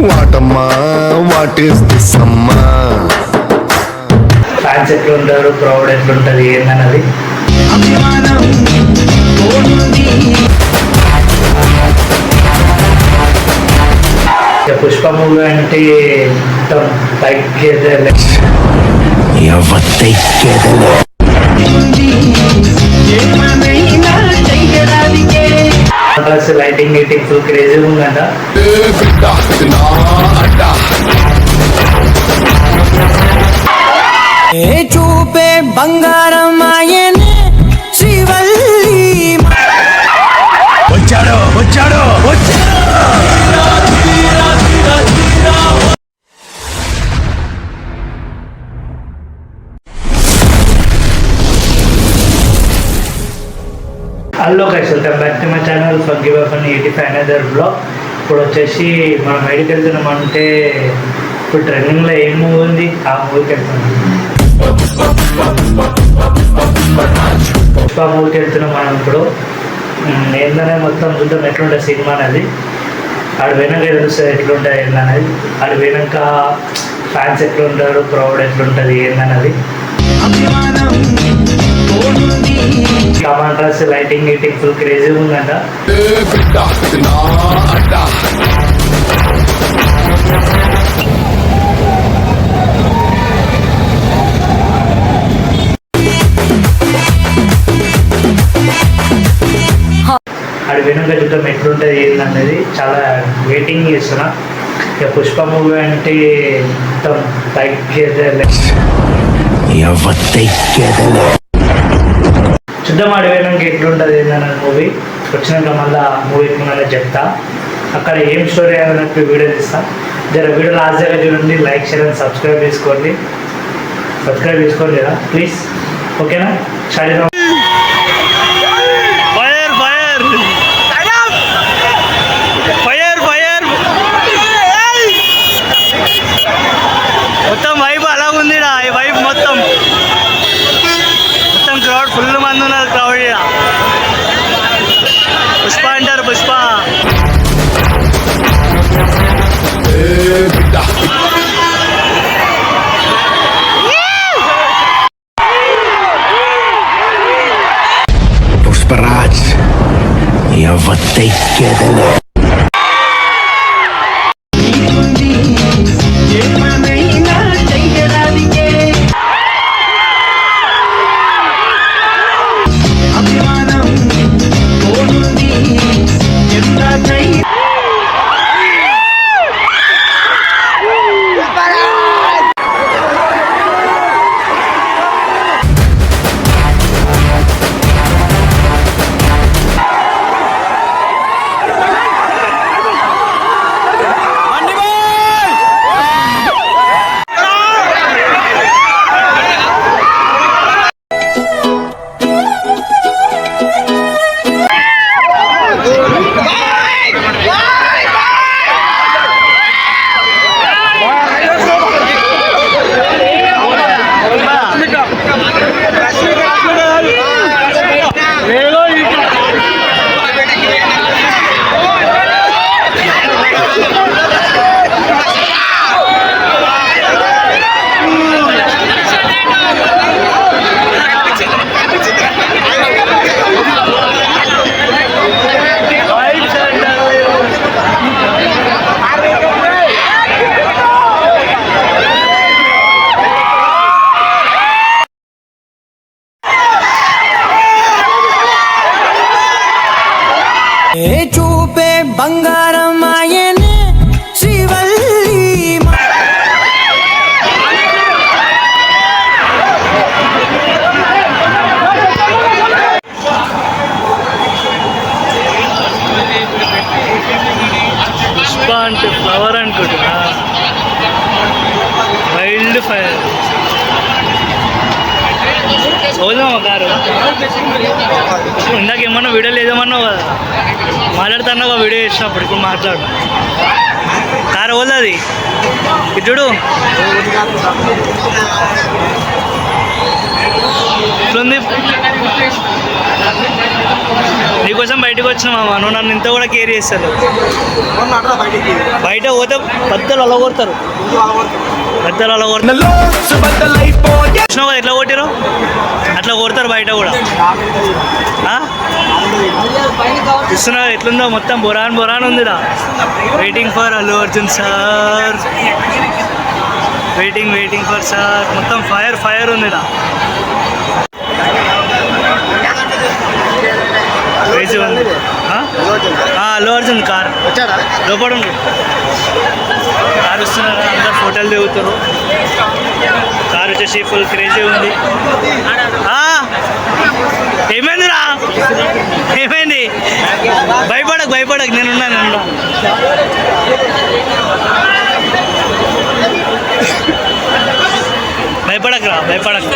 వాటమ్మా what is this అమ్మా? Fans ఎట్లుంటారు, crowd ఎట్లుంటది ఏందన్నది పుష్ప మూవీ అంటే మొత్తం పైకి లైటింగ్ గీటింగ్ ఫుల్ క్రేజీ ఉందంట. చూపే బంగారం ఆయనే శ్రీవల్లి. వచ్చాడు వచ్చాడు hello guys, welcome back to my channel forgive of అని 85 అనదర్ బ్లాగ్. ఇప్పుడు వచ్చేసి మనం బయటికి వెళ్తున్నాం అంటే ఇప్పుడు ట్రెండింగ్లో ఏం మూవీ ఉంది ఆ మూవీకి వెళ్తున్నాం. పుష్ప మూవీకి వెళ్తున్నాం మనం ఇప్పుడు. ఏందనే మొత్తం చూద్దాం ఎట్లుంటుంది సినిమా అనేది. ఆడు వెనక తెలుస్తుంది ఎట్లుంటుంది ఏందనేది. ఆడు వెనక ఫ్యాన్స్ ఎట్లుంటారు, క్రౌడ్ ఎట్లుంటుంది ఏందన్నది. టమాటాస్ లైటింగ్ గీటింగ్ ఫుల్ క్రేజీ ఉందంట. అది వెనుక చూద్దాం ఎట్లుంటుంది ఏందనేది. చాలా వెయిటింగ్ చేస్తున్నా. ఇక పుష్ప మూవీ అంటే మొత్తం పైకి చూద్దాం ఆడి పోయినాక ఎట్లుంటుంది ఏందన్నది మూవీ. వచ్చినాక మళ్ళీ మూవీ ఎట్లుందని చెప్తా. అక్కడ ఏం స్టోరీ అన్నట్టు వీడియో తీస్తా. జర వీడియో లాస్ట్ దగ్గర చూడండి. లైక్ షేర్ అండ్ సబ్స్క్రైబ్ చేసుకోండి కదా ప్లీజ్. ఓకేనా? స్టార్ట్ చేద్దాం. మొత్తం వైబ్ అలా ఉంది. ఈ వైబ్ మొత్తం క్రౌడ్ ఫుల్ మంది ఉన్నారు. క్రౌడ్ పుష్ప అంటారు. పుష్ప పుష్పరాజ్ ఎవత్తెక్కెదలే. చూపే బంగారం ఆయనే శ్రీవల్లి. పుష్ప అంటే ఫ్లవర్ అనుకుంటున్నా. వైల్డ్ ఫైర్ పోదామా కారు? ఇందాక ఏమన్నా వీడియో లేదేమన్నావు కదా, మాట్లాడుతున్నా ఒక వీడియో చేసినప్పుడు. ఇప్పుడు మాట్లాడు. కారు పోతుంది ఇటు. ఎట్లుంది? నీకోసం బయటకు వచ్చిన మామ, నువ్వు నన్ను ఇంత కూడా కేర్ చేస్తారు. బయట పోతే పెద్దలు అలా కొడతారు, పెద్దలు అలా కొడతారు. చూసినావు కదా ఎట్లా కొట్టారు, అట్లా కొడతారు బయట కూడా. చూస్తున్నావు ఎట్లుందో, మొత్తం బొరాన్ బొరాన్ ఉందిరా. Waiting for Allu Arjun sir, waiting for sir. మొత్తం ఫైర్ ఫైర్ ఉందిరా. క్రేజీ ఉంది. అల్లు అర్జున్ కార్ లోపల ఉంది. కార్ వస్తున్నారు, అందరు ఫోటోలు దిగుతారు. కార్ వచ్చేసి ఫుల్ క్రేజీ ఉంది. ఏమైందిరా, ఏమైంది? భయపడకు నేనున్నాను. భయపడకురా, భయపడకు.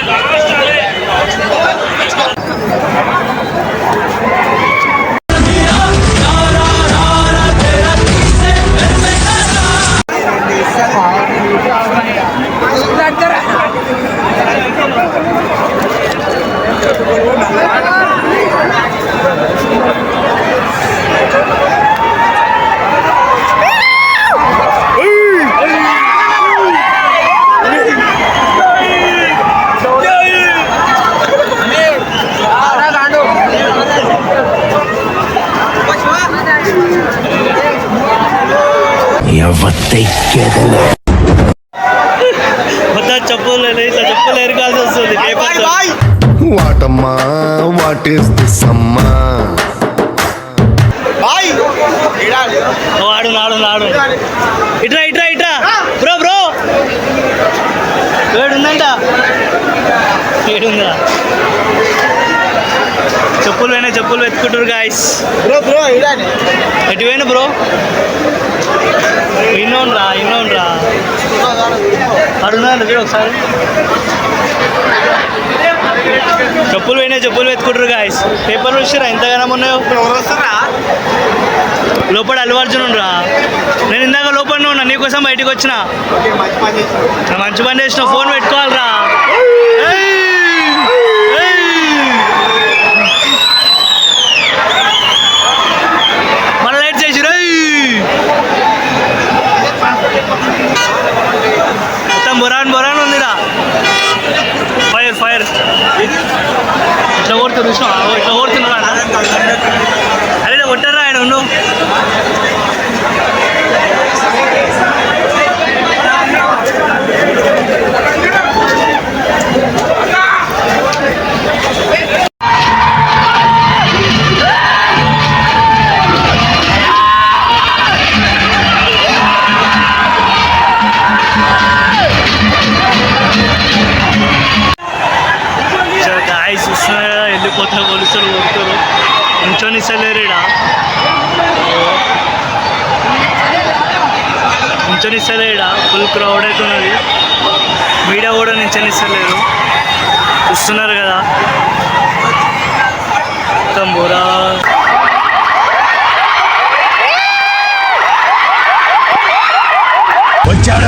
మొత్తం చెప్పులు ఇట్లా చెప్పులు ఎరగాల్సి వస్తుంది. వాటమ్మా వాట్ ఈస్ దిస్ అమ్మా? ఆడు ఇట్రా బ్రో ఏడుందంట, ఏడుందా? చెప్పులు వెతుకుంటారు గాయస్. ఎటు పోయినా బ్రో? ఇన్నోన్రా అడున్నా ఒకసారి. చెప్పులు వెతుకుంటారు గాయస్. పేపర్లు వచ్చారా ఎంతగానో ఉన్నాయో. లోపల అల్లు అర్జున్ రా. నేను ఇందాక లోపల ఉన్నా, నీకోసం బయటకు వచ్చిన. మంచి పని చేసిన, ఫోన్ పెట్టుకోవాలరా. మళ్ళీ లైట్ చేసి మొత్తం బొరాన్ ఉందిరా. ఫైర్ ఇట్లా కొడుతున్నారు, చూసినా ఇట్లా కొడుతున్నారా? అరే కొట్టారా ఆయన ఉండు. వెళ్ళిపోతా పోలీసులు కొడుతారు, ఉంచొని ఇస్తలేరుడా, ఉంచనిస్తలేడా. ఫుల్ క్రౌడ్ అవుతున్నది. మీడియా కూడా నించనిస్తలేరు. చూస్తున్నారు కదా మొత్తం బోరా. వచ్చాడు